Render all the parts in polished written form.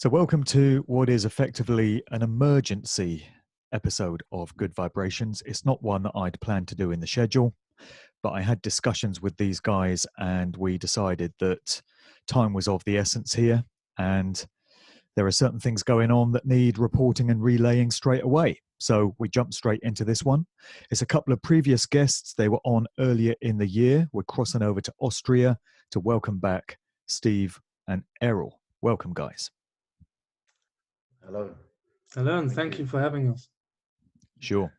So welcome to what is effectively an emergency episode of Good Vibrations. It's not one that I'd planned to do in the schedule, but I had discussions with these guys and we decided that time was of the essence here, and there are certain things going on that need reporting and relaying straight away. So we jumped straight into this one. It's a couple of previous guests. They were on earlier in the year. We're crossing over to Austria to welcome back Steve and Errol. Welcome, guys. Hello. Hello, and thank you for having us. Sure.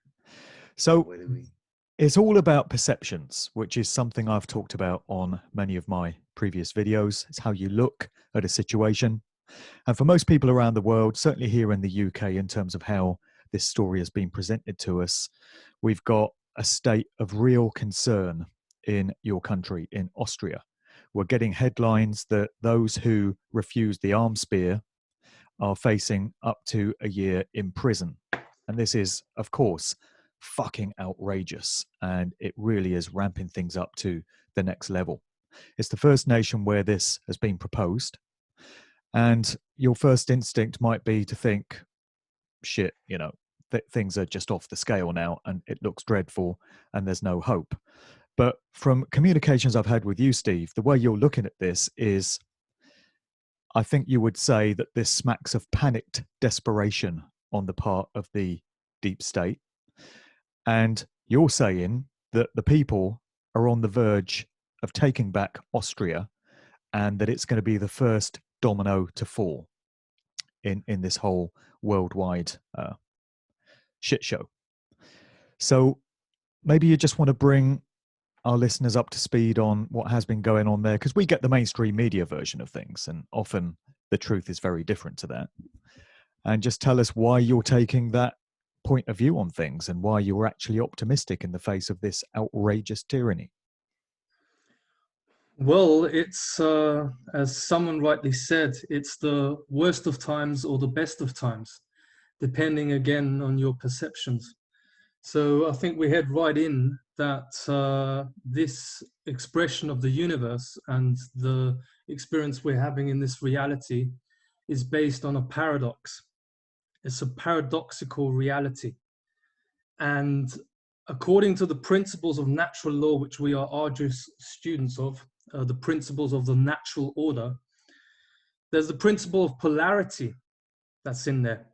So it's all about perceptions, which is something I've talked about on many of my previous videos. It's how you look at a situation. And for most people around the world, certainly here in the UK, in terms of how this story has been presented to us, we've got a state of real concern in your country, in Austria. We're getting headlines that those who refuse the arms spear are facing up to a year in prison. And this is, of course, fucking outrageous. And it really is ramping things up to the next level. It's the first nation where this has been proposed. And your first instinct might be to think, shit, you know, things are just off the scale now and it looks dreadful and there's no hope. But from communications I've had with you, Steve, the way you're looking at this is, I think you would say that this smacks of panicked desperation on the part of the deep state. And you're saying that the people are on the verge of taking back Austria and that it's going to be the first domino to fall in this whole worldwide shit show. So maybe you just want to bring our listeners up to speed on what has been going on there, because we get the mainstream media version of things and often the truth is very different to that. And just tell us why you're taking that point of view on things and why you're actually optimistic in the face of this outrageous tyranny. Well, it's, as someone rightly said, it's the worst of times or the best of times, depending again on your perceptions. So I think we head right in that this expression of the universe and the experience we're having in this reality is based on a paradox. It's a paradoxical reality. And according to the principles of natural law, which we are arduous students of, the principles of the natural order, there's the principle of polarity that's in there,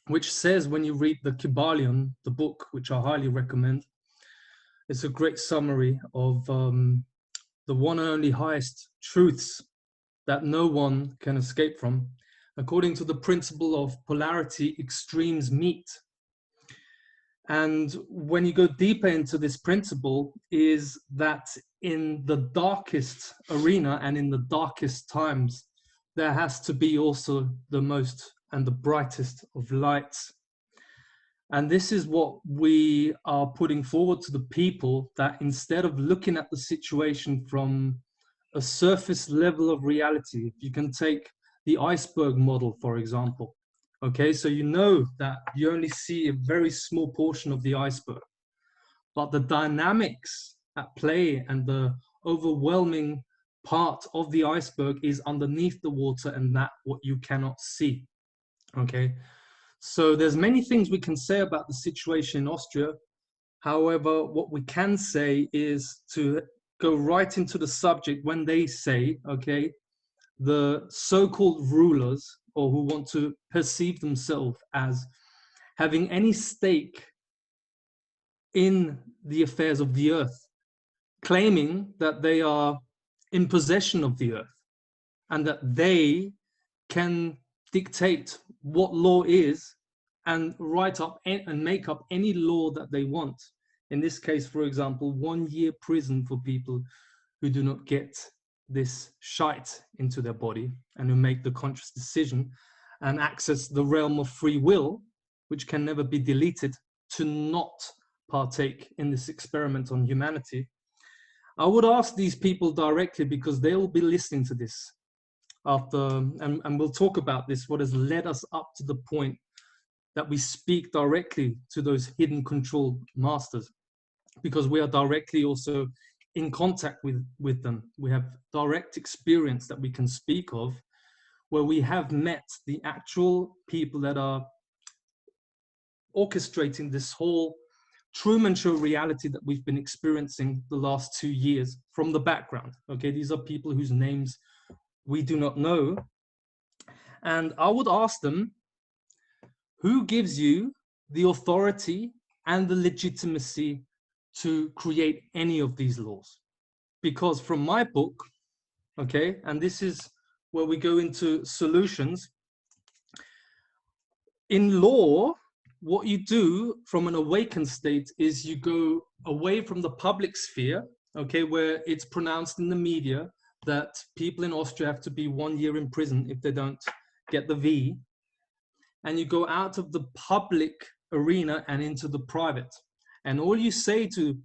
which says, when you read the Kybalion, the book, which I highly recommend, it's a great summary of the one and only highest truths that no one can escape from. According to the principle of polarity, extremes meet. And when you go deeper into this principle, is that in the darkest arena and in the darkest times, there has to be also the most and the brightest of lights. And this is what we are putting forward to the people, that instead of looking at the situation from a surface level of reality, you can take the iceberg model, for example. Okay, so you know that you only see a very small portion of the iceberg, but the dynamics at play and the overwhelming part of the iceberg is underneath the water, and that what you cannot see. Okay, so there's many things we can say about the situation in Austria. However, what we can say is to go right into the subject when they say, okay, the so-called rulers, or who want to perceive themselves as having any stake in the affairs of the earth, claiming that they are in possession of the earth and that they can dictate what law is and write up and make up any law that they want. In this case, for example, 1 year prison for people who do not get this shite into their body and who make the conscious decision and access the realm of free will, which can never be deleted, to not partake in this experiment on humanity. I would ask these people directly, because they will be listening to this after, and we'll talk about this, what has led us up to the point that we speak directly to those hidden control masters, because we are directly also in contact with them. We have direct experience that we can speak of, where we have met the actual people that are orchestrating this whole Truman Show reality that we've been experiencing the last 2 years from the background. Okay, these are people whose names we do not know. And I would ask them, who gives you the authority and the legitimacy to create any of these laws? Because from my book, okay, and this is where we go into solutions. In law, what you do from an awakened state is you go away from the public sphere, okay, where it's pronounced in the media that people in Austria have to be 1 year in prison if they don't get the V, and you go out of the public arena and into the private. And all you say to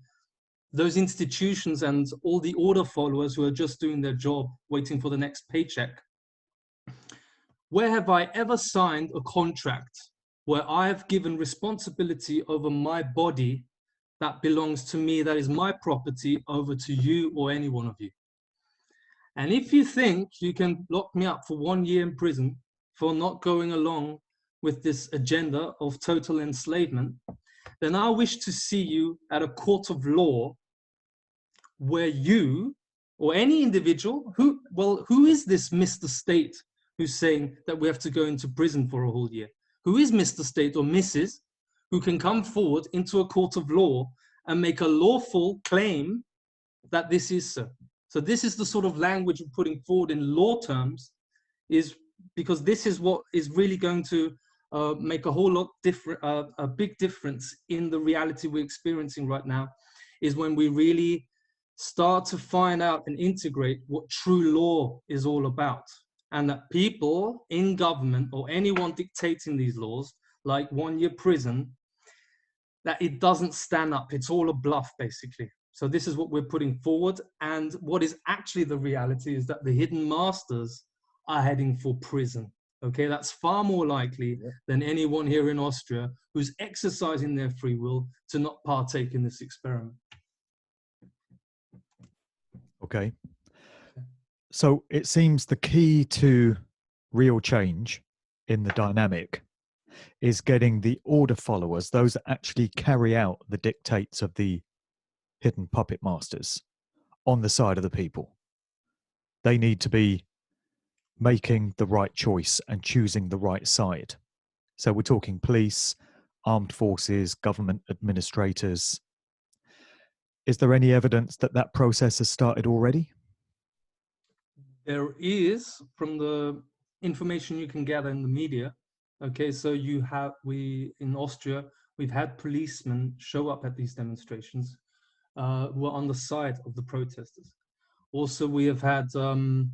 those institutions and all the order followers who are just doing their job, waiting for the next paycheck, where have I ever signed a contract where I have given responsibility over my body that belongs to me, that is my property, over to you or any one of you? And if you think you can lock me up for 1 year in prison for not going along with this agenda of total enslavement, then I wish to see you at a court of law where you or any individual who is this Mr. State who's saying that we have to go into prison for a whole year? Who is Mr. State or Mrs. who can come forward into a court of law and make a lawful claim that this is so? So this is the sort of language we're putting forward in law terms, is because this is what is really going to make a whole lot different, a big difference in the reality we're experiencing right now, is when we really start to find out and integrate what true law is all about. And that people in government or anyone dictating these laws, like 1 year prison, that it doesn't stand up. It's all a bluff, basically. So this is what we're putting forward. And what is actually the reality is that the hidden masters are heading for prison. Okay, that's far more likely than anyone here in Austria who's exercising their free will to not partake in this experiment. Okay. So it seems the key to real change in the dynamic is getting the order followers, those that actually carry out the dictates of the hidden puppet masters, on the side of the people. They need to be making the right choice and choosing the right side. So we're talking police, armed forces, government administrators. Is there any evidence that that process has started already? There is, from the information you can gather in the media. Okay, so in Austria, we've had policemen show up at these demonstrations who are on the side of the protesters. Also, we have had the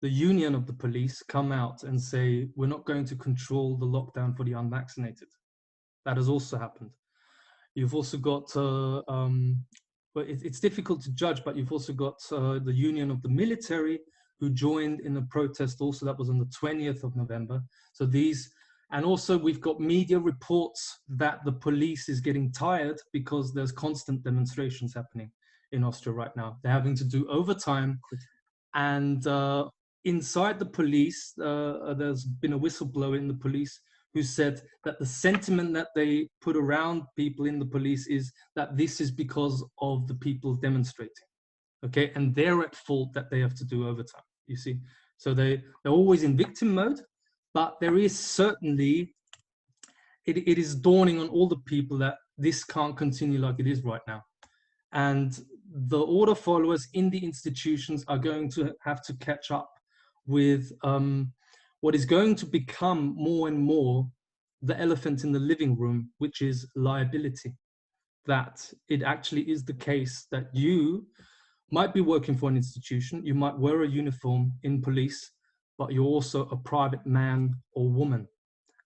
union of the police come out and say, we're not going to control the lockdown for the unvaccinated. That has also happened. You've also got, but it's difficult to judge, but you've also got the union of the military who joined in the protest also. That was on the 20th of November. So these, and also we've got media reports that the police is getting tired because there's constant demonstrations happening in Austria right now. They're having to do overtime. And inside the police, there's been a whistleblower in the police who said that the sentiment that they put around people in the police is that this is because of the people demonstrating. Okay, and they're at fault that they have to do overtime, you see. So they're always in victim mode, but there is certainly, it is dawning on all the people that this can't continue like it is right now. And the order followers in the institutions are going to have to catch up with what is going to become more and more the elephant in the living room, which is liability. That it actually is the case that you might be working for an institution, you might wear a uniform in police, but you're also a private man or woman.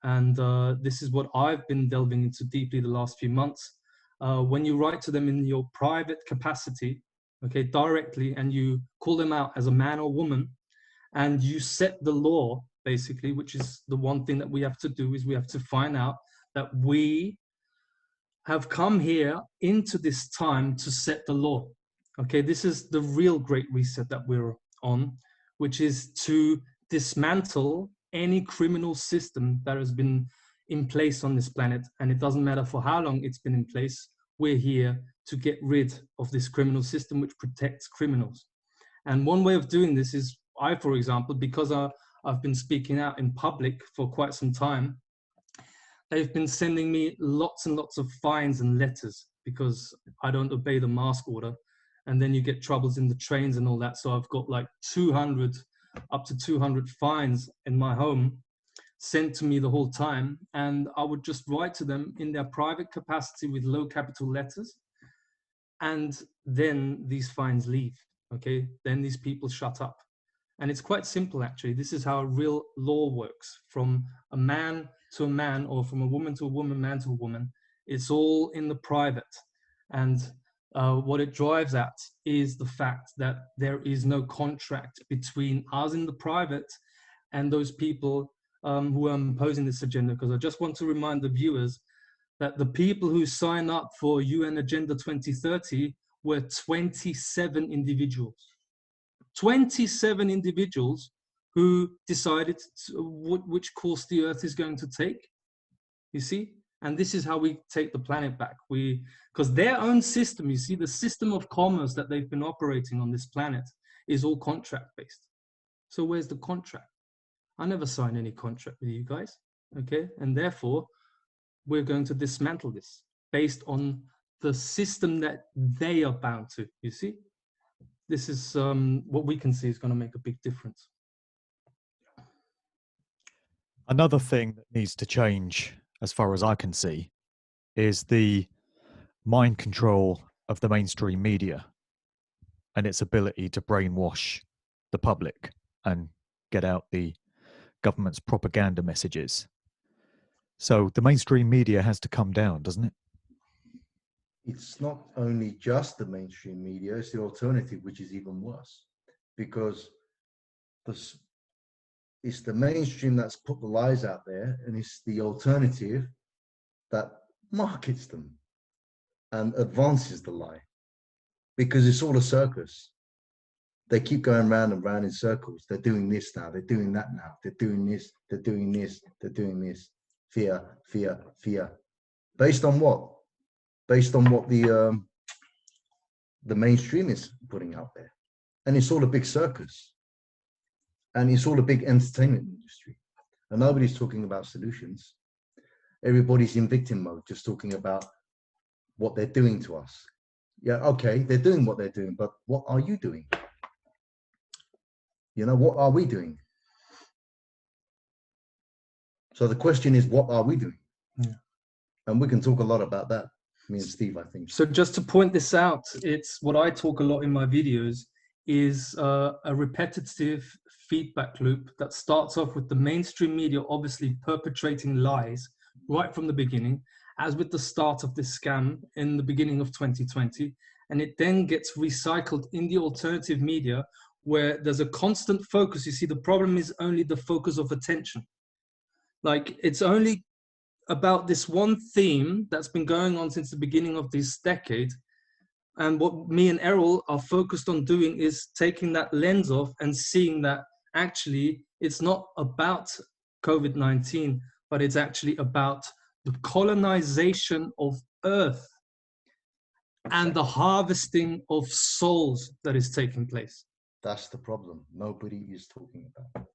And this is what I've been delving into deeply the last few months. When you write to them in your private capacity, okay, directly, and you call them out as a man or woman, and you set the law, basically, which is the one thing that we have to do, is we have to find out that we have come here into this time to set the law. Okay, this is the real great reset that we're on, which is to dismantle any criminal system that has been in place on this planet. And it doesn't matter for how long it's been in place. We're here to get rid of this criminal system which protects criminals. And one way of doing this is, for example, because I've been speaking out in public for quite some time, they've been sending me lots and lots of fines and letters because I don't obey the mask order. And then you get troubles in the trains and all that. So I've got like up to 200 fines in my home sent to me the whole time. And I would just write to them in their private capacity with low capital letters. And then these fines leave, okay? Then these people shut up. And it's quite simple, actually. This is how real law works, from a man to a man, or from a woman to a woman, man to a woman. It's all in the private. And what it drives at is the fact that there is no contract between us in the private and those people who are imposing this agenda. Because I just want to remind the viewers that the people who sign up for UN Agenda 2030 were 27 individuals. 27 individuals who decided which course the Earth is going to take, you see? And this is how we take the planet back. Because their own system, you see, the system of commerce that they've been operating on this planet is all contract-based. So where's the contract? I never signed any contract with you guys, okay? And therefore, we're going to dismantle this based on the system that they are bound to, you see? This is what we can see is going to make a big difference. Another thing that needs to change, as far as I can see, is the mind control of the mainstream media and its ability to brainwash the public and get out the government's propaganda messages. So the mainstream media has to come down, doesn't it? It's not only just the mainstream media, it's the alternative, which is even worse, because it's the mainstream that's put the lies out there, and it's the alternative that markets them and advances the lie, because it's all a circus. They keep going round and round in circles. They're doing this now, they're doing that now, they're doing this, they're doing this, they're doing this. Fear, fear, fear. Based on what? Based on what the mainstream is putting out there. And it's all a big circus. And it's all a big entertainment industry. And nobody's talking about solutions. Everybody's in victim mode, just talking about what they're doing to us. Yeah, okay, they're doing what they're doing, but what are you doing? You know, what are we doing? So the question is, what are we doing? Yeah. And we can talk a lot about that, me and Steve, I think. So just to point this out, it's what I talk a lot in my videos is a repetitive feedback loop that starts off with the mainstream media obviously perpetrating lies right from the beginning, as with the start of this scam in the beginning of 2020. And it then gets recycled in the alternative media where there's a constant focus. You see, the problem is only the focus of attention. Like, it's only about this one theme that's been going on since the beginning of this decade. And what me and Errol are focused on doing is taking that lens off and seeing that actually it's not about COVID-19, but it's actually about the colonization of Earth and the harvesting of souls that is taking place. That's the problem. Nobody is talking about it.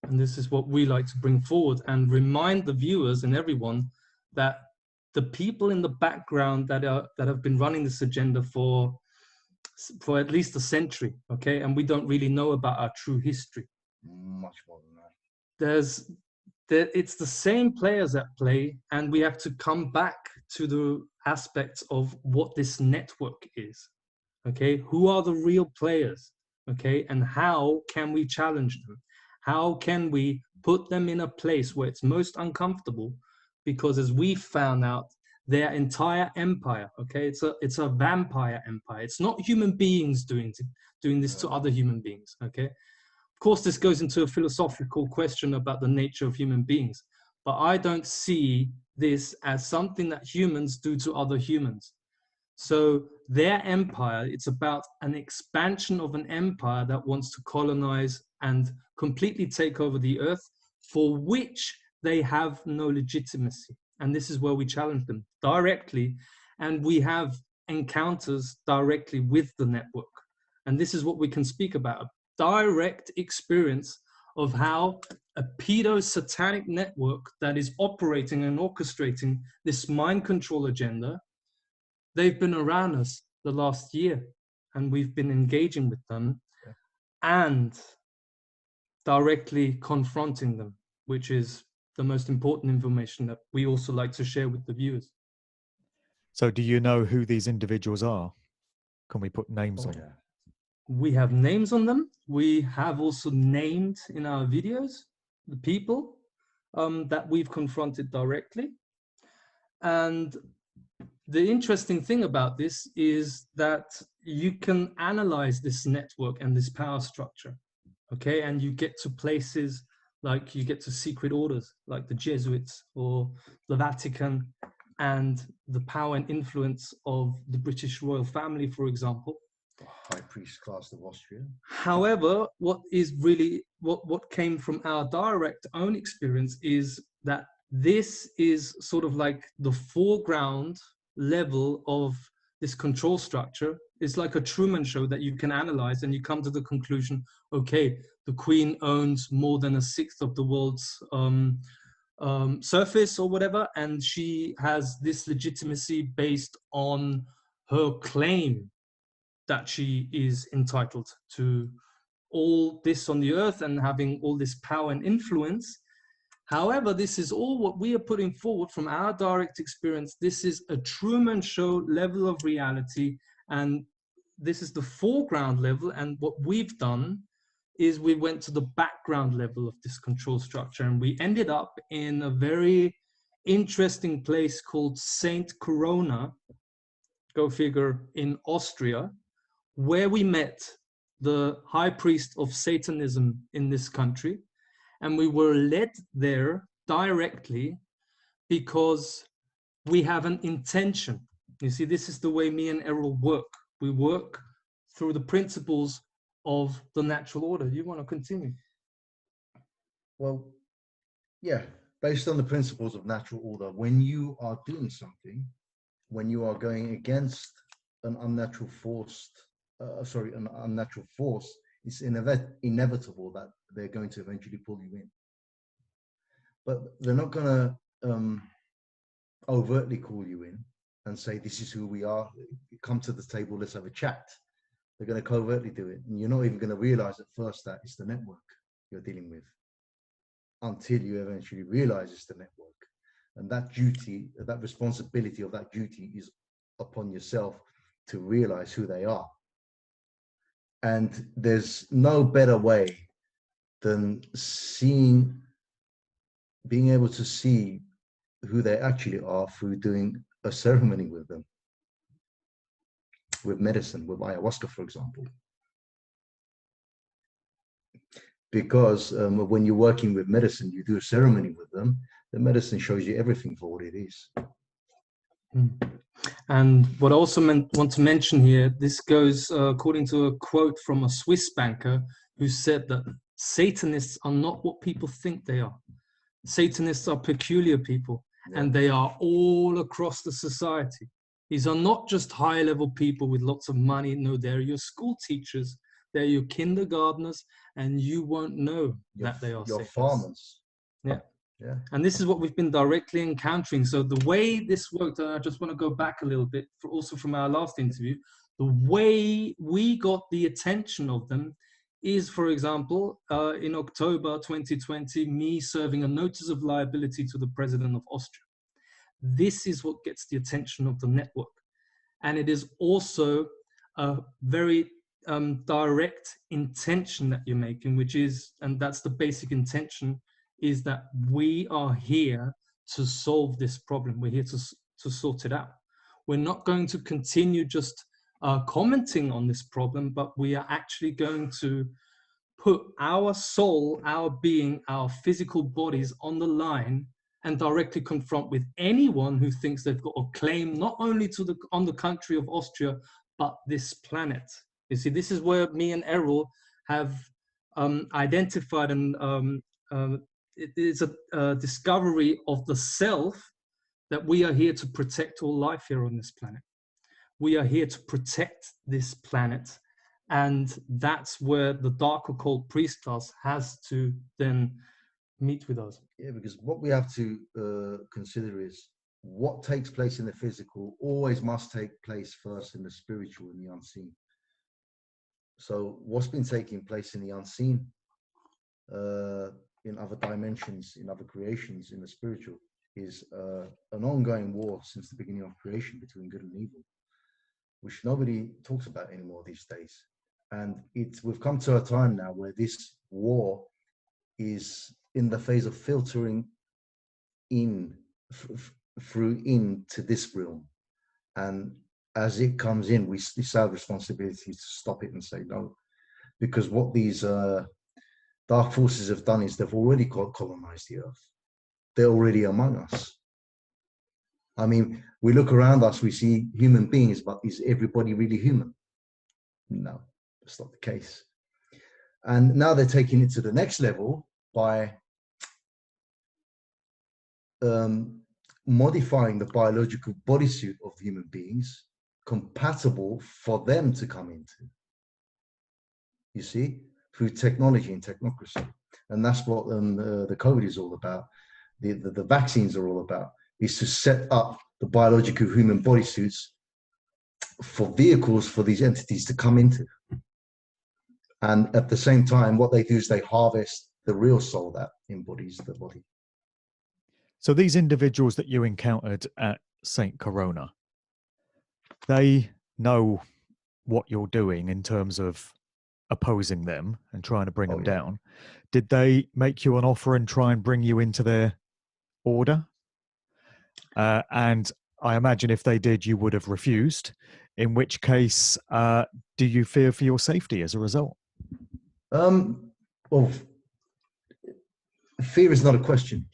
And this is what we like to bring forward and remind the viewers and everyone that the people in the background that have been running this agenda for at least a century, okay, and we don't really know about our true history. Much more than that. It's the same players at play, and we have to come back to the aspects of what this network is, okay? Who are the real players, okay? And how can we challenge them? How can we put them in a place where it's most uncomfortable? Because as we found out, their entire empire, okay, it's a vampire empire. It's not human beings doing this to other human beings, okay? Of course, this goes into a philosophical question about the nature of human beings, but I don't see this as something that humans do to other humans. So their empire, it's about an expansion of an empire that wants to colonize and completely take over the earth, for which they have no legitimacy. And this is where we challenge them directly. And we have encounters directly with the network. And this is what we can speak about, a direct experience of how a pedo-satanic network that is operating and orchestrating this mind control agenda, they've been around us the last year, and we've been engaging with them and directly confronting them, which is the most important information that we also like to share with the viewers. So do you know who these individuals are? Can we put names on them? We have names on them. We have also named in our videos the people that we've confronted directly. And the interesting thing about this is that you can analyze this network and this power structure, okay? And you get to places like you get to secret orders like the Jesuits or the Vatican, and the power and influence of the British royal family, for example. The high priest class of Austria. However, what is really what came from our direct own experience is that this is sort of like the foreground level of this control structure. It's like a Truman Show that you can analyze, and you come to the conclusion, okay, the Queen owns more than 1/6 of the world's surface or whatever, and she has this legitimacy based on her claim that she is entitled to all this on the earth and having all this power and influence. However, this is all what we are putting forward from our direct experience. This is a Truman Show level of reality, and this is the foreground level. And what we've done is we went to the background level of this control structure, and we ended up in a very interesting place called Saint Corona, go figure, in Austria, where we met the high priest of Satanism in this country. And we were led there directly because we have an intention. You see, this is the way me and Errol work. We work through the principles of the natural order. You want to continue? Well, yeah, based on the principles of natural order, when you are doing something, when you are going against an unnatural force, an unnatural force, it's inevitable that they're going to eventually pull you in. But they're not going to overtly call you in and say, this is who we are, come to the table, let's have a chat. They're going to covertly do it. And you're not even going to realize at first that it's the network you're dealing with until you eventually realize it's the network. And that duty, that responsibility of that duty is upon yourself to realize who they are. And there's no better way than being able to see who they actually are through doing a ceremony with them, with medicine, with ayahuasca, for example. Because when you're working with medicine, you do a ceremony with them, the medicine shows you everything for what it is. And what I also want to mention here, this goes according to a quote from a Swiss banker who said that Satanists are not what people think they are. Satanists are peculiar people, and they are all across the society. These are not just high-level people with lots of money. No, they're your school teachers, they're your kindergartners, and you won't know that they are your Satanists. Farmers. Yeah. And this is what we've been directly encountering. So the way this worked, and I just want to go back a little bit, also from our last interview, the way we got the attention of them is, for example, in October 2020, me serving a notice of liability to the president of Austria. This is what gets the attention of the network. And it is also a very direct intention that you're making, which is, and that's the basic intention, is that we are here to solve this problem. We're here to sort it out. We're not going to continue just commenting on this problem, but we are actually going to put our soul, our being, our physical bodies on the line and directly confront with anyone who thinks they've got a claim not only on the country of Austria, but this planet. You see, this is where me and Errol have identified, and it is a discovery of the self, that we are here to protect all life here on this planet. We are here to protect this planet. And that's where the dark occult priest class has to then meet with us. Yeah, because what we have to consider is what takes place in the physical always must take place first in the spiritual and the unseen. So what's been taking place in the unseen, in other dimensions, in other creations, in the spiritual, is an ongoing war since the beginning of creation between good and evil, which nobody talks about anymore these days. And we've come to a time now where this war is in the phase of filtering in through into this realm. And as it comes in, it's our responsibility to stop it and say no. Because what these dark forces have done is they've already colonized the earth. They're already among us. I mean, we look around us, we see human beings, but is everybody really human? No, that's not the case. And now they're taking it to the next level by modifying the biological bodysuit of human beings compatible for them to come into. You see, through technology and technocracy. And that's what the COVID is all about. The vaccines are all about, is to set up the biological human bodysuits for vehicles for these entities to come into. And at the same time, what they do is they harvest the real soul that embodies the body. So these individuals that you encountered at St. Corona, they know what you're doing in terms of opposing them and trying to bring them down. Did they make you an offer and try and bring you into their order? And I imagine if they did, you would have refused, in which case, do you fear for your safety as a result? Well, fear is not a question.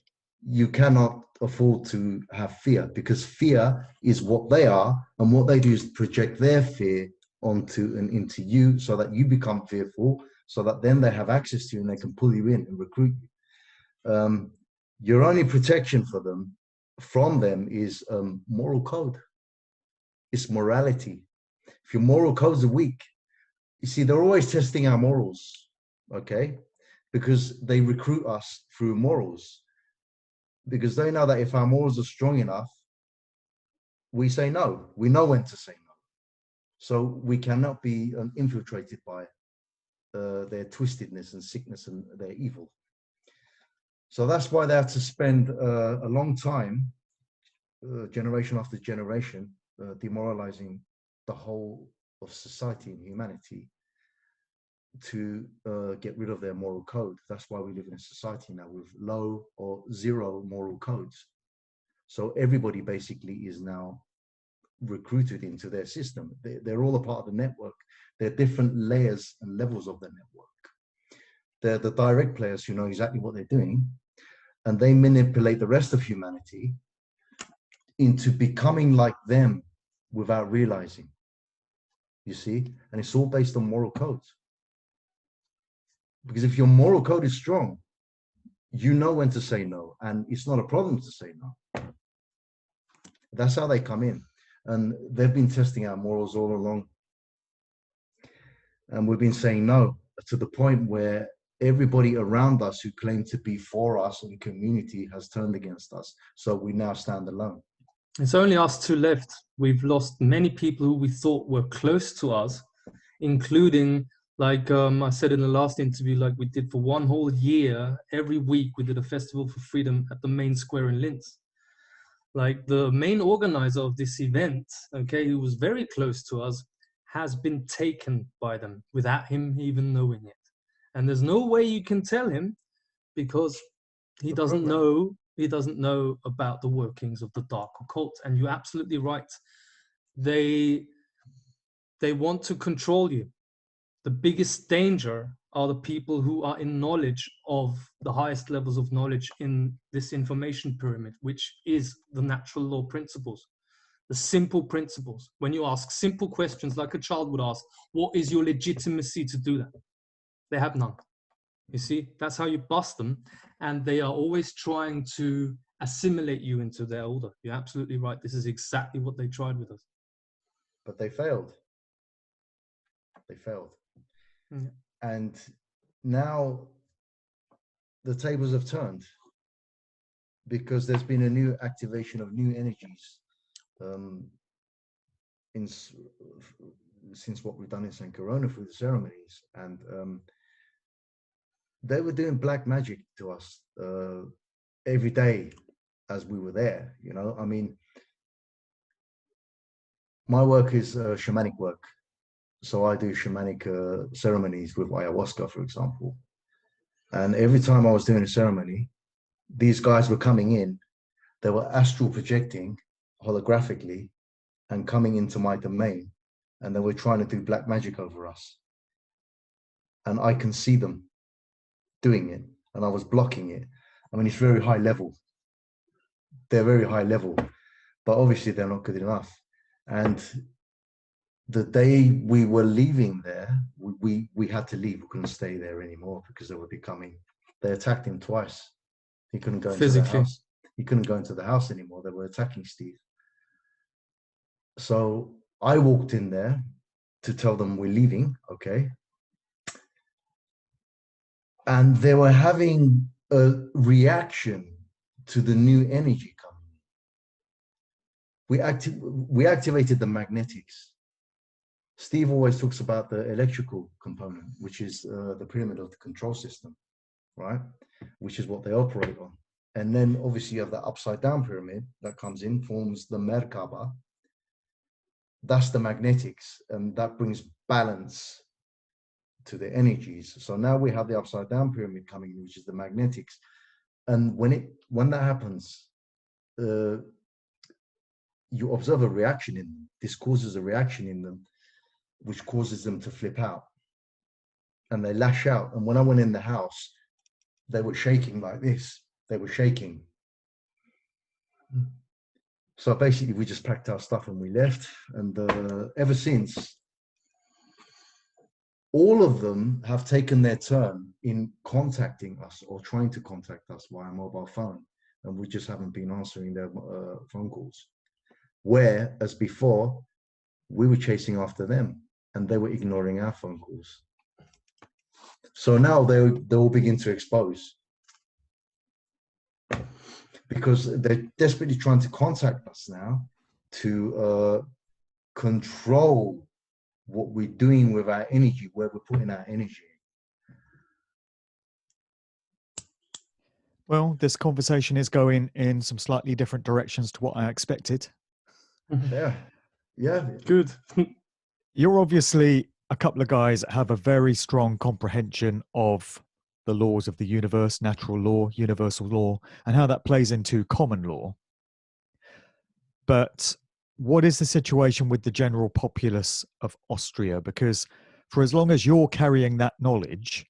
You cannot afford to have fear, because fear is what they are, and what they do is project their fear onto and into you, so that you become fearful, so that then they have access to you and they can pull you in and recruit you. Your only protection from them is moral code. It's morality. If your moral codes are weak, you see, they're always testing our morals, okay? Because they recruit us through morals. Because they know that if our morals are strong enough, we say no. We know when to say no. So we cannot be infiltrated by their twistedness and sickness and their evil. So that's why they have to spend a long time, generation after generation, demoralizing the whole of society and humanity to get rid of their moral code. That's why we live in a society now with low or zero moral codes. So everybody basically is now recruited into their system. They're all a part of the network. They're different layers and levels of the network. They're the direct players who know exactly what they're doing, and they manipulate the rest of humanity into becoming like them without realizing. You see? And it's all based on moral codes. Because if your moral code is strong, you know when to say no, and it's not a problem to say no. That's how they come in. And they've been testing our morals all along. And we've been saying no, to the point where everybody around us who claimed to be for us and community has turned against us. So we now stand alone. It's only us two left. We've lost many people who we thought were close to us, including, like I said in the last interview, like we did for one whole year, every week we did a festival for freedom at the main square in Linz. Like the main organizer of this event, okay, who was very close to us, has been taken by them without him even knowing it. And there's no way you can tell him, because he doesn't know about the workings of the dark occult. And you're absolutely right. They want to control you. The biggest danger are the people who are in knowledge of the highest levels of knowledge in this information pyramid, which is the natural law principles, the simple principles. When you ask simple questions like a child would ask, what is your legitimacy to do that? They have none. You see, that's how you bust them. And they are always trying to assimilate you into their order. You're absolutely right. This is exactly what they tried with us. But they failed. They failed. Yeah. And now the tables have turned, because there's been a new activation of new energies since what we've done in St. Corona through the ceremonies. And they were doing black magic to us every day as we were there. You know, I mean, my work is shamanic work. So I do shamanic ceremonies with ayahuasca, for example. And every time I was doing a ceremony, these guys were coming in, they were astral projecting holographically and coming into my domain, and they were trying to do black magic over us. And I can see them doing it, and I was blocking it. I mean, it's very high level. They're very high level, but obviously they're not good enough. And the day we were leaving there, we had to leave. We couldn't stay there anymore because they attacked him twice. He couldn't go into the house. He couldn't go into the house anymore. They were attacking Steve. So I walked in there to tell them we're leaving, okay? And they were having a reaction to the new energy coming. We activated the magnetics. Steve always talks about the electrical component, which is the pyramid of the control system, right? Which is what they operate on. And then obviously you have the upside down pyramid that comes in, forms the Merkaba. That's the magnetics, and that brings balance to the energies. So now we have the upside down pyramid coming in, which is the magnetics. And when that happens, you observe a reaction in them. This causes a reaction in them, which causes them to flip out. And they lash out. And when I went in the house, they were shaking like this. They were shaking. So basically, we just packed our stuff and we left. And ever since, all of them have taken their turn in contacting us or trying to contact us via mobile phone. And we just haven't been answering their phone calls. Whereas before, we were chasing after them and they were ignoring our phone calls. So now they all begin to expose, because they're desperately trying to contact us now to control what we're doing with our energy, where we're putting our energy. Well, this conversation is going in some slightly different directions to what I expected. Yeah. Good. You're obviously a couple of guys that have a very strong comprehension of the laws of the universe, natural law, universal law, and how that plays into common law. But what is the situation with the general populace of Austria? Because for as long as you're carrying that knowledge,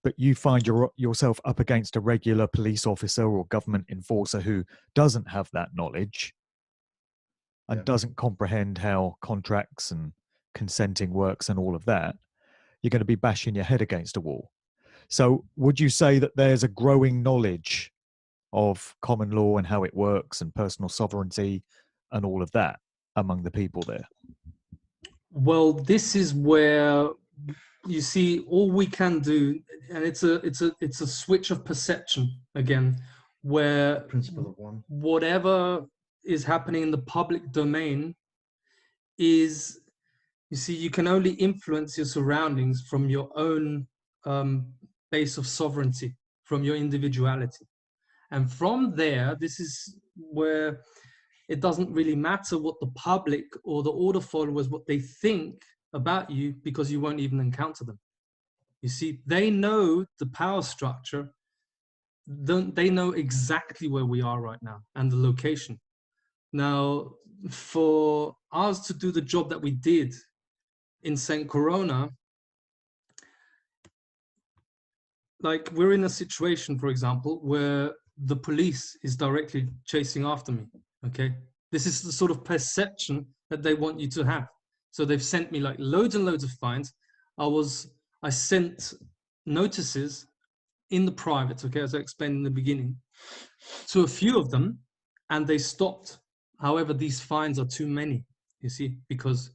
but you find yourself up against a regular police officer or government enforcer who doesn't have that knowledge and doesn't comprehend how contracts and consenting works and all of that, you're going to be bashing your head against a wall. So would you say that there's a growing knowledge of common law and how it works and personal sovereignty and all of that among the people there? Well, this is where you see all we can do, and it's a switch of perception again, where Principle of one. Whatever is happening in the public domain is, you see, you can only influence your surroundings from your own base of sovereignty, from your individuality. And from there, this is where it doesn't really matter what the public or the order followers, what they think about you, because you won't even encounter them. You see, they know the power structure. They know exactly where we are right now and the location. Now, for us to do the job that we did in St. Corona, like we're in a situation, for example, where the police is directly chasing after me, okay? This is the sort of perception that they want you to have. So they've sent me like loads and loads of fines. I sent notices in the private, okay, as I explained in the beginning, to a few of them, and they stopped. However, these fines are too many, you see, because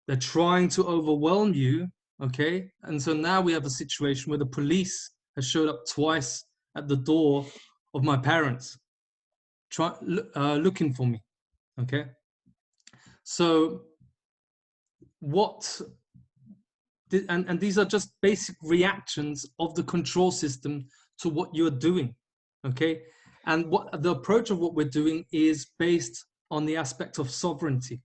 they're trying to overwhelm you, okay? And so now we have a situation where the police has showed up twice at the door of my parents, looking for me, okay? So and these are just basic reactions of the control system to what you're doing, okay? And what the approach of what we're doing is based on the aspect of sovereignty,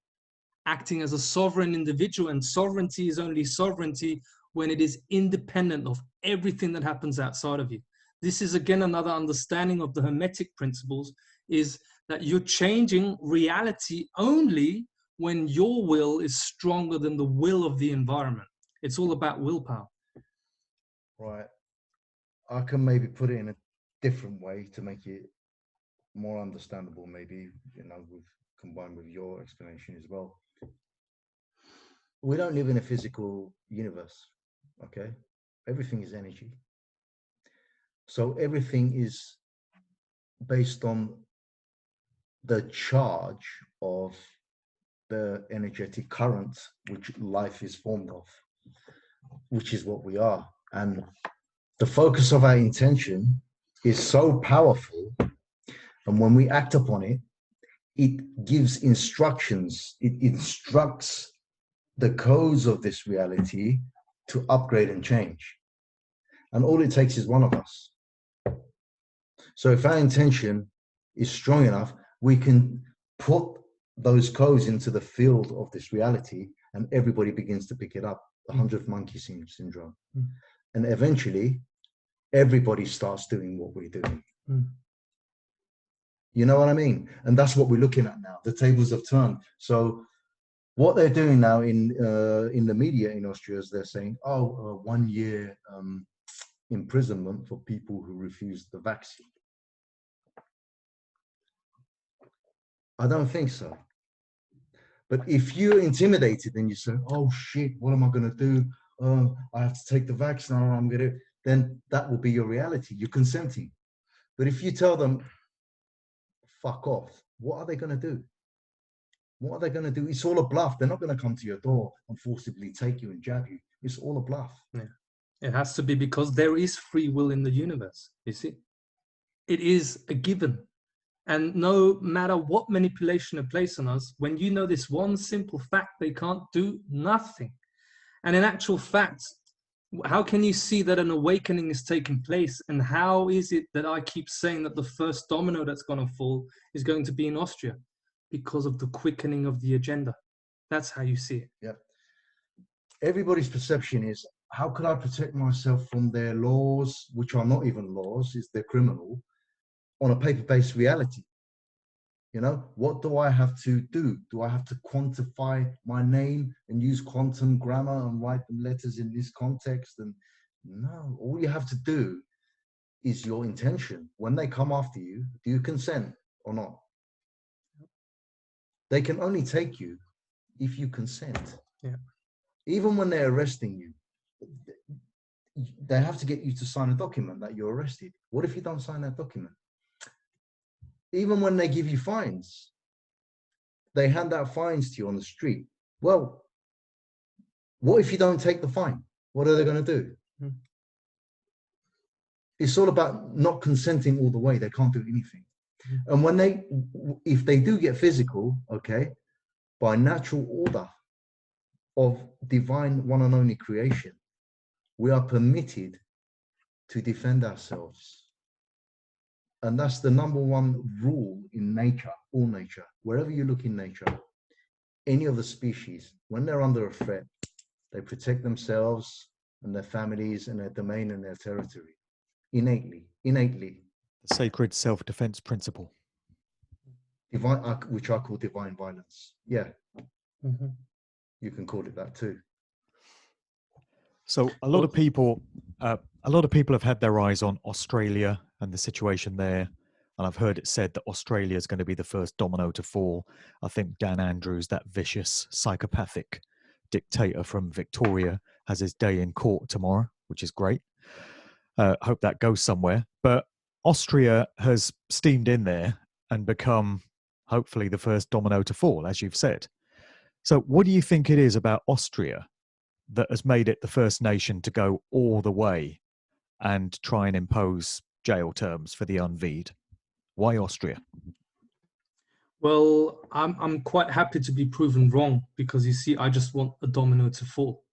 acting as a sovereign individual, and sovereignty is only sovereignty when it is independent of everything that happens outside of you. This is again another understanding of the Hermetic principles, is that you're changing reality only when your will is stronger than the will of the environment. It's all about willpower. Right. I can maybe put it in a different way to make it more understandable, maybe, combined with your explanation as well. We don't live in a physical universe, okay? Everything is energy. So everything is based on the charge of the energetic current which life is formed of, which is what we are. And the focus of our intention is so powerful, and when we act upon it, it gives instructions, it instructs the codes of this reality to upgrade and change. And all it takes is one of us. So if our intention is strong enough, we can put those codes into the field of this reality, and everybody begins to pick it up. The 100th monkey syndrome. And eventually everybody starts doing what we're doing. You know what I mean? And that's what we're looking at now. The tables have turned. So what they're doing now in the media in Austria is they're saying, 1 year imprisonment for people who refuse the vaccine. I don't think so. But if you're intimidated and you say, oh shit, what am I going to do? I have to take the vaccine, then that will be your reality. You're consenting. But if you tell them, fuck off, what are they going to do? What are they going to do? It's all a bluff. They're not going to come to your door and forcibly take you and jab you. It's all a bluff. Yeah. It has to be, because there is free will in the universe, you see. It is a given. And no matter what manipulation are placed on us, when you know this one simple fact, they can't do nothing. And in actual fact, how can you see that an awakening is taking place? And how is it that I keep saying that the first domino that's going to fall is going to be in Austria? Because of the quickening of the agenda. That's how you see it. Yep. Everybody's perception is, how could I protect myself from their laws, which are not even laws, is they're criminal, on a paper-based reality? What do I have to do? Do I have to quantify my name and use quantum grammar and write them letters in this context? And no, all you have to do is your intention. When they come after you, do you consent or not? They can only take you if you consent. Yeah. Even when they're arresting you, they have to get you to sign a document that you're arrested. What if you don't sign that document? Even when they give you fines, they hand out fines to you on the street. Well, what if you don't take the fine? What are they going to do? It's all about not consenting all the way. They can't do anything. And if they do get physical, okay, by natural order of divine one and only creation, we are permitted to defend ourselves. And that's the number one rule in nature, all nature. Wherever you look in nature, any of the species, when they're under a threat, they protect themselves and their families and their domain and their territory. Innately. The sacred self-defense principle. Divine, which I call divine violence. Yeah. You can call it that too. So a lot of people have had their eyes on Australia and the situation there. And I've heard it said that Australia is going to be the first domino to fall. I think Dan Andrews, that vicious, psychopathic dictator from Victoria, has his day in court tomorrow, which is great. Hope that goes somewhere. But Austria has steamed in there and become, hopefully, the first domino to fall, as you've said. So what do you think it is about Austria that has made it the first nation to go all the way and try and impose jail terms for the unveed? Why Austria? Well, I'm quite happy to be proven wrong, because you see, I just want a domino to fall.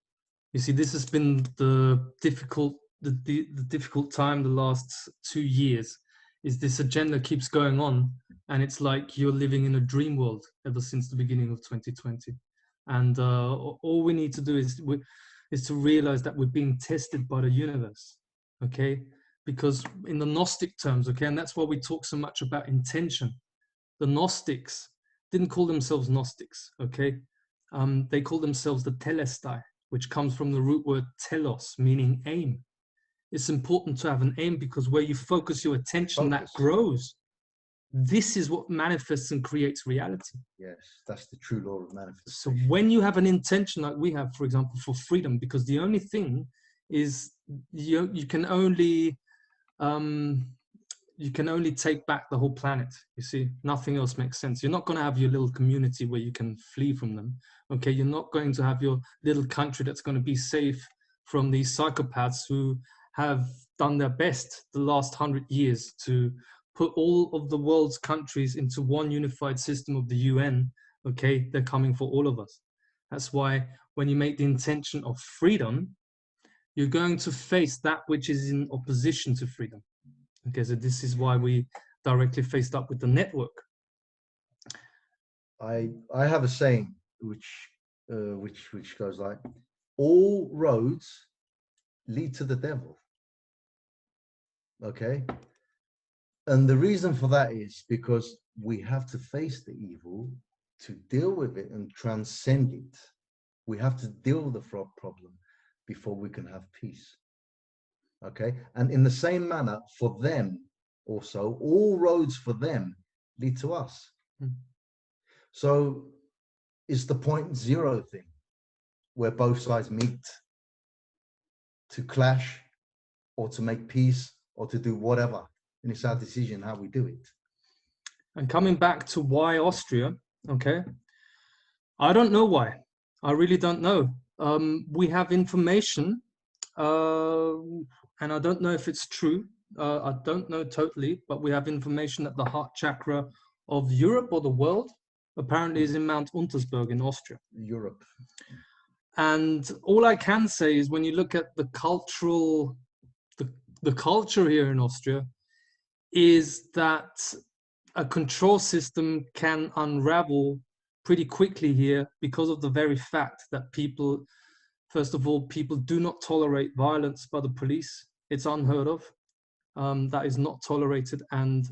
You see, this has been the difficult time the last 2 years. Is this agenda keeps going on, and it's like you're living in a dream world ever since the beginning of 2020. And all we need to do is to realize that we're being tested by the universe, okay? Because in the Gnostic terms, okay, and that's why we talk so much about intention. The Gnostics didn't call themselves Gnostics, okay? They called themselves the Telestai, which comes from the root word telos, meaning aim. It's important to have an aim, because where you focus your attention, that grows. This is what manifests and creates reality. Yes, that's the true law of manifestation. So when you have an intention like we have, for example, for freedom, because the only thing is you can only take back the whole planet. You see, nothing else makes sense. You're not going to have your little community where you can flee from them. Okay, you're not going to have your little country that's going to be safe from these psychopaths who have done their best the last 100 years to put all of the world's countries into one unified system of the UN. Okay, they're coming for all of us. That's why when you make the intention of freedom, you're going to face that which is in opposition to freedom. Okay, so this is why we directly faced up with the network. I have a saying which goes like, all roads lead to the devil. Okay, and the reason for that is because we have to face the evil to deal with it and transcend it. We have to deal with the problem before we can have peace. Okay, and in the same manner for them also, all roads for them lead to us. So it's the 0.0 thing where both sides meet to clash or to make peace or to do whatever, and it's our decision how we do it. And coming back to why Austria, okay, I don't know why. I really don't know. We have information, and I don't know if it's true. I don't know totally, but we have information that the heart chakra of Europe or the world apparently is in Mount Untersberg in Austria. Europe. And all I can say is when you look at the culture here in Austria, is that a control system can unravel pretty quickly here because of the very fact that people, first of all, people do not tolerate violence by the police. It's unheard of. That is not tolerated. And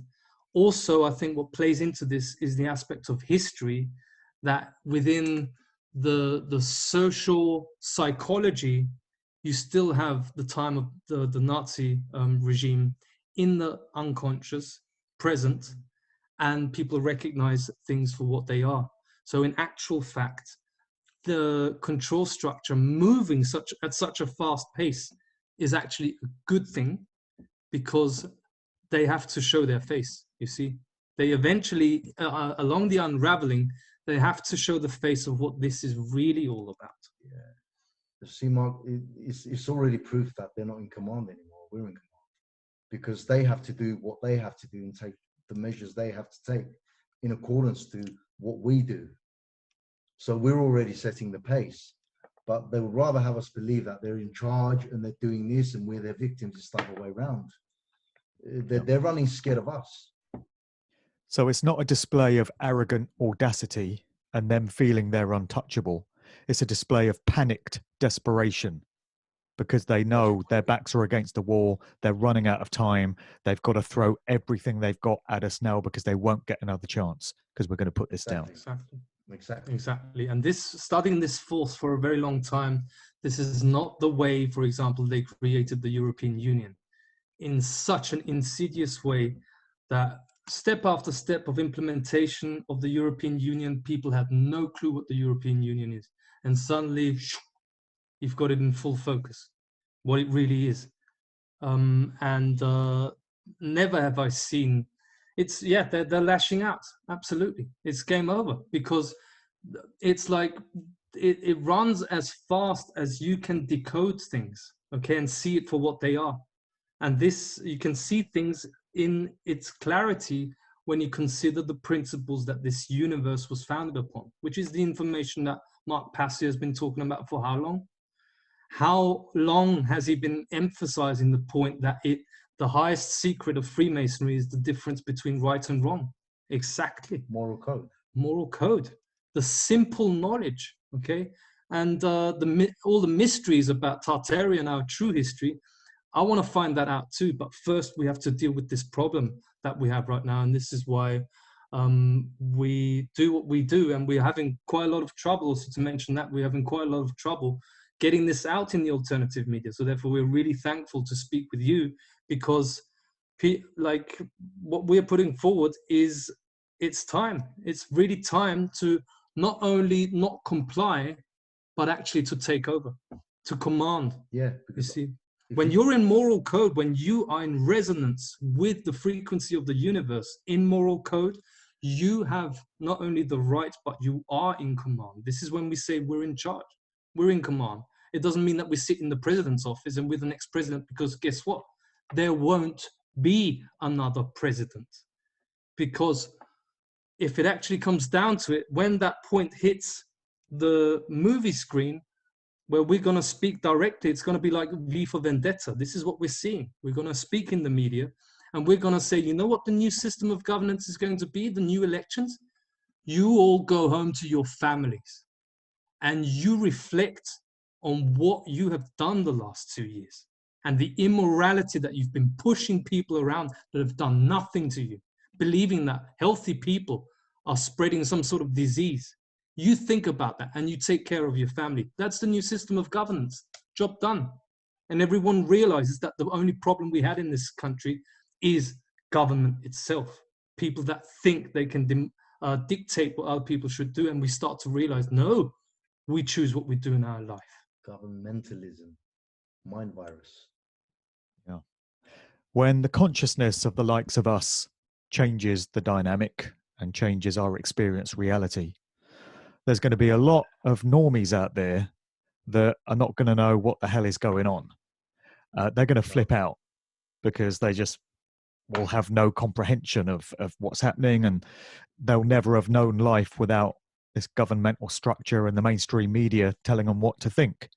also, I think what plays into this is the aspect of history, that within the social psychology, you still have the time of the Nazi regime in the unconscious, present, and people recognize things for what they are. So in actual fact, the control structure moving at such a fast pace is actually a good thing, because they have to show their face, you see. They eventually, along the unraveling, they have to show the face of what this is really all about. Yeah. See, Mark, it's already proof that they're not in command anymore. We're in command, because they have to do what they have to do and take the measures they have to take in accordance to what we do. So we're already setting the pace, but they would rather have us believe that they're in charge and they're doing this and we're their victims. It's the other way around. They're running scared of us. So it's not a display of arrogant audacity and them feeling they're untouchable. It's a display of panicked desperation, because they know their backs are against the wall. They're running out of time. They've got to throw everything they've got at us now, because they won't get another chance, because we're going to put this down. Exactly. And studying this force for a very long time, this is not the way, for example, they created the European Union, in such an insidious way that step after step of implementation of the European Union, people had no clue what the European Union is. And suddenly, you've got it in full focus, what it really is. and never have I seen. It's they're lashing out. Absolutely, it's game over, because it's like it runs as fast as you can decode things, okay, and see it for what they are. And this, you can see things in its clarity when you consider the principles that this universe was founded upon, which is the information that Mark Passio has been talking about for how long? How long has he been emphasizing the point that the highest secret of Freemasonry is the difference between right and wrong? Exactly. Moral code. Moral code. The simple knowledge, okay? And all the mysteries about Tartaria and our true history, I want to find that out too. But first, we have to deal with this problem that we have right now. And this is why we do what we do. And we're having quite a lot of trouble. So to mention that, we're having quite a lot of trouble getting this out in the alternative media. So therefore, we're really thankful to speak with you, because like what we're putting forward is, it's time. It's really time to not only not comply, but actually to take over, to command. Yeah. You see, when you're in moral code, when you are in resonance with the frequency of the universe in moral code, you have not only the right, but you are in command. This is when we say we're in charge, we're in command. It doesn't mean that we sit in the president's office and we're the next president, because guess what? There won't be another president. Because if it actually comes down to it, when that point hits the movie screen, where we're going to speak directly, it's going to be like V for Vendetta. This is what we're seeing. We're going to speak in the media, and we're going to say, you know what the new system of governance is going to be, the new elections? You all go home to your families, and you reflect on what you have done the last 2 years, and the immorality that you've been pushing people around that have done nothing to you, believing that healthy people are spreading some sort of disease. You think about that and you take care of your family. That's the new system of governance. Job done. And everyone realizes that the only problem we had in this country is government itself. People that think they can dictate what other people should do. And we start to realize, no, we choose what we do in our life. Governmentalism, mind virus. Yeah. When the consciousness of the likes of us changes the dynamic and changes our experience reality, there's going to be a lot of normies out there that are not going to know what the hell is going on. They're going to flip out because they just will have no comprehension of what's happening, and they'll never have known life without this governmental structure and the mainstream media telling them what to think.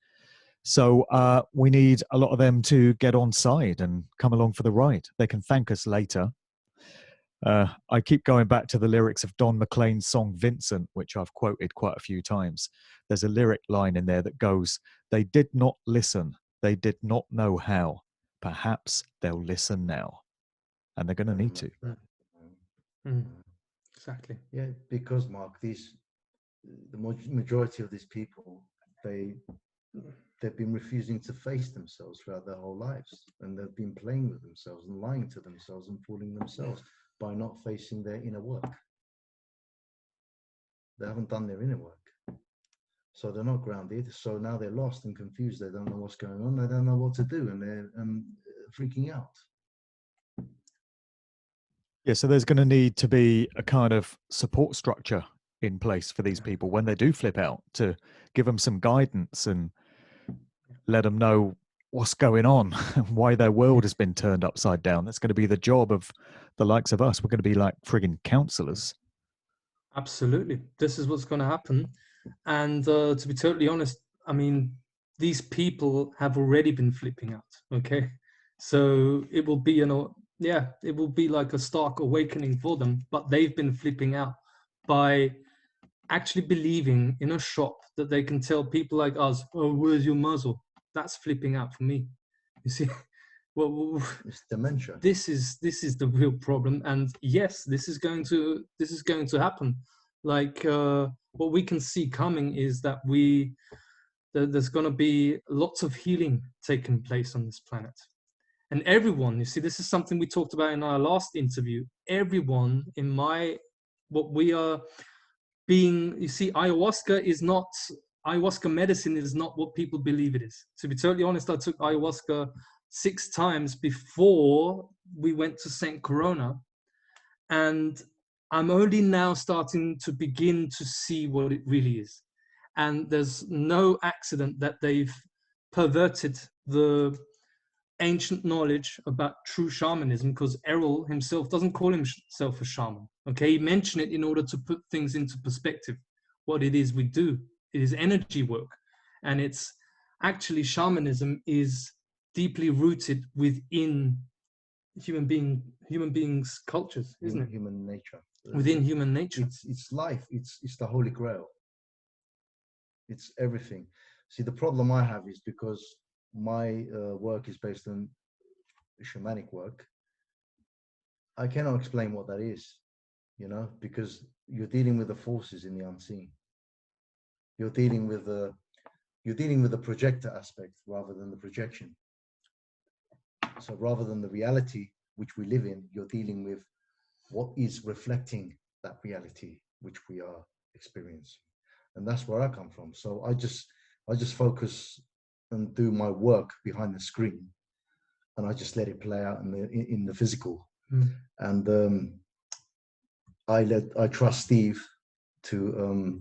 So we need a lot of them to get on side and come along for the ride. They can thank us later. I keep going back to the lyrics of Don McLean's song Vincent, which I've quoted quite a few times. There's a lyric line in there that goes, "They did not listen. They did not know how. Perhaps they'll listen now." And they're going to need to. Exactly. Yeah, because Mark, the majority of these people, they've been refusing to face themselves throughout their whole lives, and they've been playing with themselves and lying to themselves and fooling themselves by not facing their inner work. They haven't done their inner work, so they're not grounded. So now they're lost and confused. They don't know what's going on. They don't know what to do, and they're freaking out. Yeah, so there's going to need to be a kind of support structure in place for these people when they do flip out, to give them some guidance and let them know what's going on, why their world has been turned upside down. That's going to be the job of the likes of us. We're going to be like friggin' counselors. Absolutely. This is what's going to happen. And to be totally honest, I mean, these people have already been flipping out, okay? So it will be, it will be like a stark awakening for them, but they've been flipping out by actually believing in a shop that they can tell people like us, "Oh, where's your muzzle?" That's flipping out for me. You see, well, it's dementia. This is the real problem, and yes, this is going to happen. Like what we can see coming is that there's going to be lots of healing taking place on this planet, and everyone. You see, this is something we talked about in our last interview. Everyone in what we are being. You see, ayahuasca medicine is not what people believe it is. To be totally honest, I took ayahuasca 6 times before we went to St. Corona. And I'm only now starting to begin to see what it really is. And there's no accident that they've perverted the ancient knowledge about true shamanism, because Errol himself doesn't call himself a shaman. Okay, he mentioned it in order to put things into perspective, what it is we do. It is energy work. And it's actually, shamanism is deeply rooted within human beings' cultures, isn't it? Human nature. Within human nature. It's life. It's the Holy Grail. It's everything. See, the problem I have is because my work is based on shamanic work. I cannot explain what that is, you know, because you're dealing with the forces in the unseen. You're dealing with the projector aspect rather than the projection. So rather than the reality which we live in, you're dealing with what is reflecting that reality which we are experiencing. And that's where I come from. So I just focus and do my work behind the screen, and I just let it play out in the physical. And I trust Steve to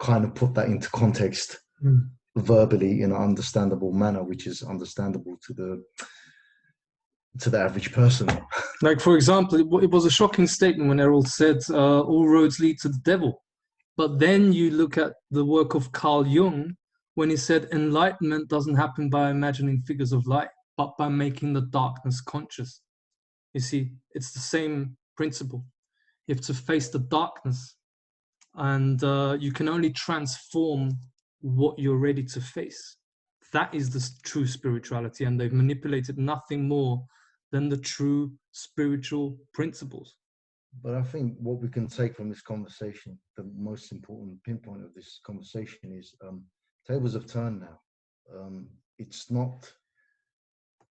kind of put that into context verbally in an understandable manner, which is understandable to the average person. Like, for example, it was a shocking statement when Errol said all roads lead to the devil. But then you look at the work of Carl Jung when he said enlightenment doesn't happen by imagining figures of light, but by making the darkness conscious. You see, it's the same principle. You have to face the darkness, and you can only transform what you're ready to face. That is the true spirituality, and they've manipulated nothing more than the true spiritual principles. But I think what we can take from this conversation, the most important pinpoint of this conversation is tables have turned now.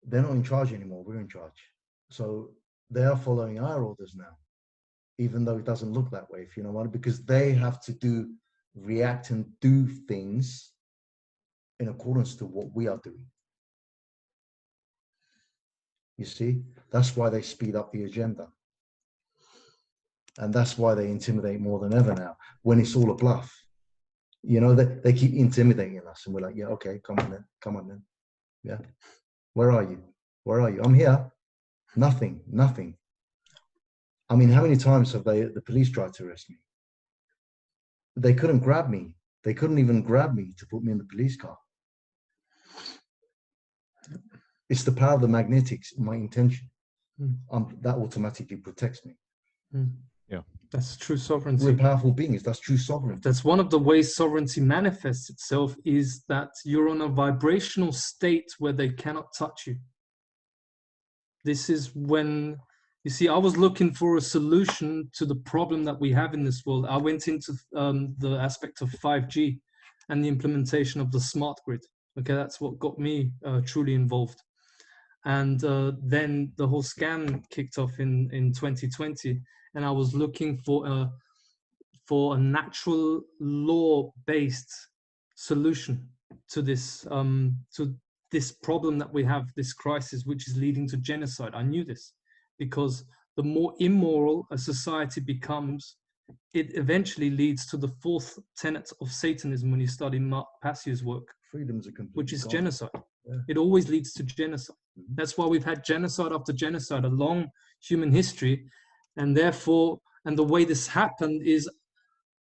They're not in charge anymore, we're in charge. So they are following our orders now, even though it doesn't look that way, if you know what I mean, because they have to react and do things in accordance to what we are doing. You see, that's why they speed up the agenda. And that's why they intimidate more than ever now, when it's all a bluff. You know, they keep intimidating us, and we're like, yeah, okay, come on then. Yeah. Where are you? I'm here. Nothing. I mean, how many times have the police tried to arrest me? They couldn't grab me. They couldn't even grab me to put me in the police car. It's the power of the magnetics in my intention. That automatically protects me. Yeah. That's true sovereignty. We're powerful beings. That's true sovereignty. That's one of the ways sovereignty manifests itself, is that you're on a vibrational state where they cannot touch you. This is when, you see, I was looking for a solution to the problem that we have in this world. I went into the aspect of 5G and the implementation of the smart grid. Okay, that's what got me truly involved. And then the whole scam kicked off in 2020, and I was looking for a natural law-based solution to this problem that we have, this crisis, which is leading to genocide. I knew this because the more immoral a society becomes, it eventually leads to the fourth tenet of Satanism when you study Mark Passier's work, which is genocide. Yeah. It always leads to genocide. That's why we've had genocide after genocide along human history. And therefore, and the way this happened is,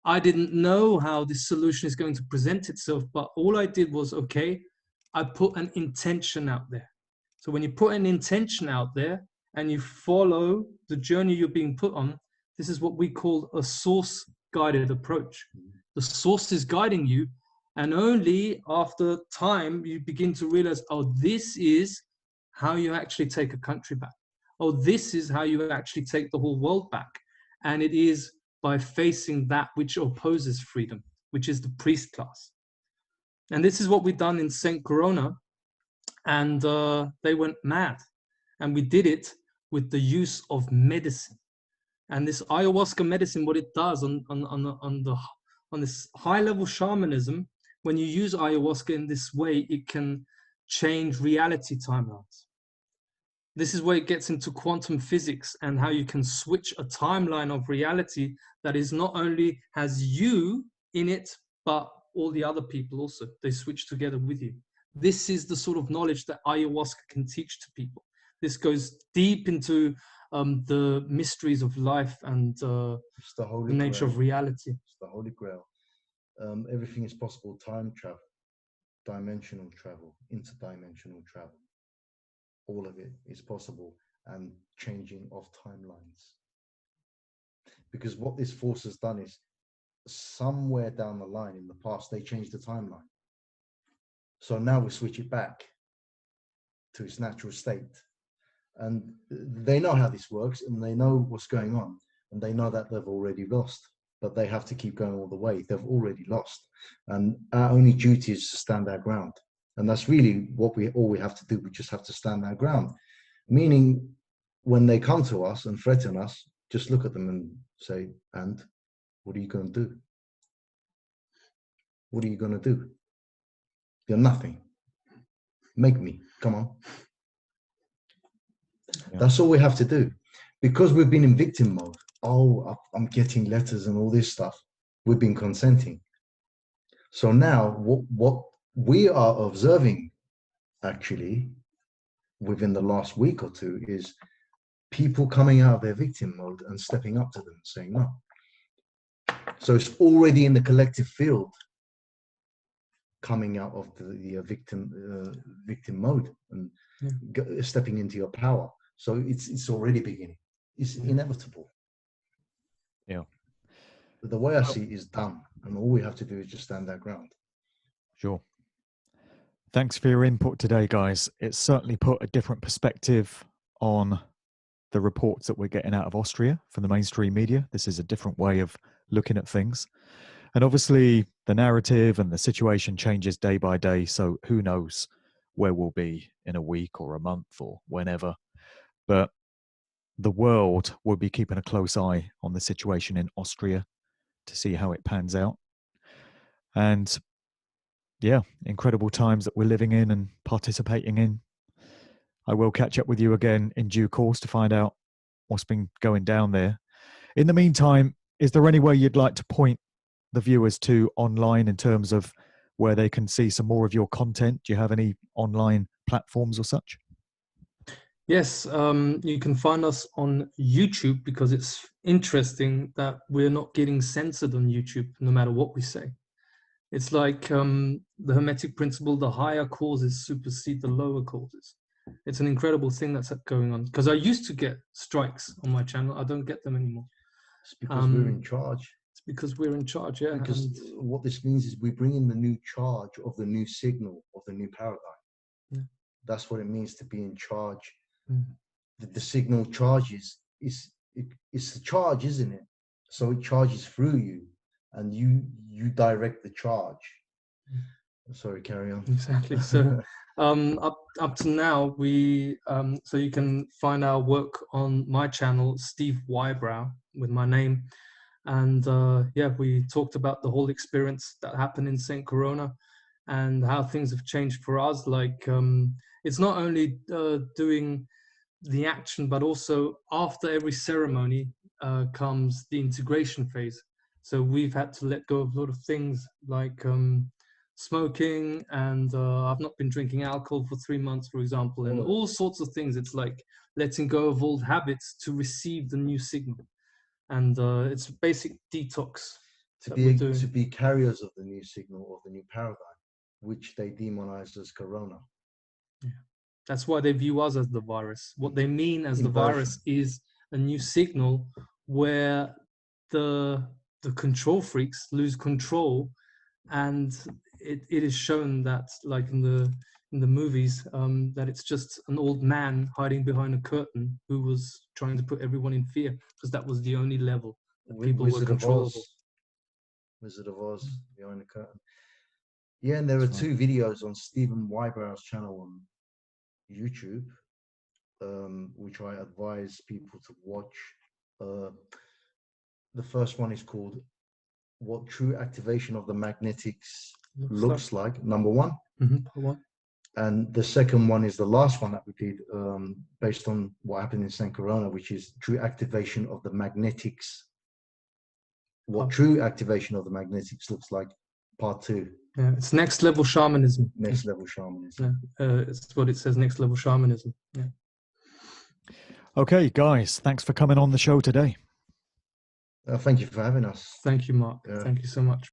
I didn't know how this solution is going to present itself, but all I did was, okay, I put an intention out there. So when you put an intention out there and you follow the journey you're being put on, this is what we call a source-guided approach. The source is guiding you, and only after time you begin to realize, oh, this is how you actually take a country back. Oh, this is how you actually take the whole world back. And it is by facing that which opposes freedom, which is the priest class. And this is what we've done in St. Corona, and they went mad. And we did it with the use of medicine. And this ayahuasca medicine, what it does on this high-level shamanism, when you use ayahuasca in this way, it can change reality timelines. This is where it gets into quantum physics and how you can switch a timeline of reality that is not only has you in it, but all the other people also. They switch together with you. This is the sort of knowledge that ayahuasca can teach to people. This goes deep into the mysteries of life and the nature of reality. It's the Holy Grail. Everything is possible. Time travel, dimensional travel, interdimensional travel. All of it is possible, and changing of timelines. Because what this force has done is, somewhere down the line in the past, they changed the timeline. So now we switch it back to its natural state. And they know how this works, and they know what's going on, and they know that they've already lost, but they have to keep going all the way. They've already lost. And our only duty is to stand our ground. And that's really what all we have to do. We just have to stand our ground. Meaning, when they come to us and threaten us, just look at them and say, and what are you going to do? What are you going to do? You're nothing. Make me. Come on. Yeah. That's all we have to do. Because we've been in victim mode. Oh, I'm getting letters and all this stuff. We've been consenting. So now what we are observing, actually, within the last week or two, is people coming out of their victim mode and stepping up to them, saying no. So it's already in the collective field, coming out of the victim mode and stepping into your power. So it's already beginning. It's inevitable. Yeah. But the way I see it is done, and all we have to do is just stand our ground. Sure. Thanks for your input today, guys. It's certainly put a different perspective on the reports that we're getting out of Austria from the mainstream media. This is a different way of looking at things. And obviously the narrative and the situation changes day by day. So who knows where we'll be in a week or a month or whenever. But the world will be keeping a close eye on the situation in Austria to see how it pans out. And yeah, incredible times that we're living in and participating in. I will catch up with you again in due course to find out what's been going down there. In the meantime, is there any way you'd like to point the viewers to online in terms of where they can see some more of your content? Do you have any online platforms or such? Yes, you can find us on YouTube, because it's interesting that we're not getting censored on YouTube no matter what we say. It's like the Hermetic principle, the higher causes supersede the lower causes. It's an incredible thing that's going on, because I used to get strikes on my channel. I don't get them anymore. It's because we're in charge. It's because we're in charge, yeah. Because what this means is we bring in the new charge of the new signal, of the new paradigm. Yeah. That's what it means to be in charge. Mm. The signal charges. It's the charge, isn't it? So it charges through you, and you direct the charge. Sorry, carry on. Exactly. So up to now, we so you can find our work on my channel, Steve Wybrow, with my name. And yeah, we talked about the whole experience that happened in St. Corona and how things have changed for us. Like it's not only doing the action, but also after every ceremony comes the integration phase. So we've had to let go of a lot of things like smoking, and I've not been drinking alcohol for 3 months, for example, and all sorts of things. It's like letting go of old habits to receive the new signal. And it's a basic detox to be carriers of the new signal, of the new paradigm, which they demonized as corona. Yeah. That's why they view us as the virus. What they mean as the virus is a new signal where the control freaks lose control, and it is shown that, like in the movies, that it's just an old man hiding behind a curtain who was trying to put everyone in fear, because that was the only level that people were controllable. Wizard of Oz behind the curtain. Yeah, and there are 2 videos on Stephen Wybrow's channel on YouTube, which I advise people to watch. The first one is called "What True Activation of the Magnetics Looks Like," number 1. Mm-hmm. And the second one is the last one that we did, based on what happened in San Corona, which is true activation of the magnetics. What true activation of the magnetics looks like, part 2. Yeah, it's next level shamanism. Next level shamanism. Yeah, it's what it says, next level shamanism. Yeah. Okay, guys, thanks for coming on the show today. Thank you for having us. Thank you, Mark. Thank you so much.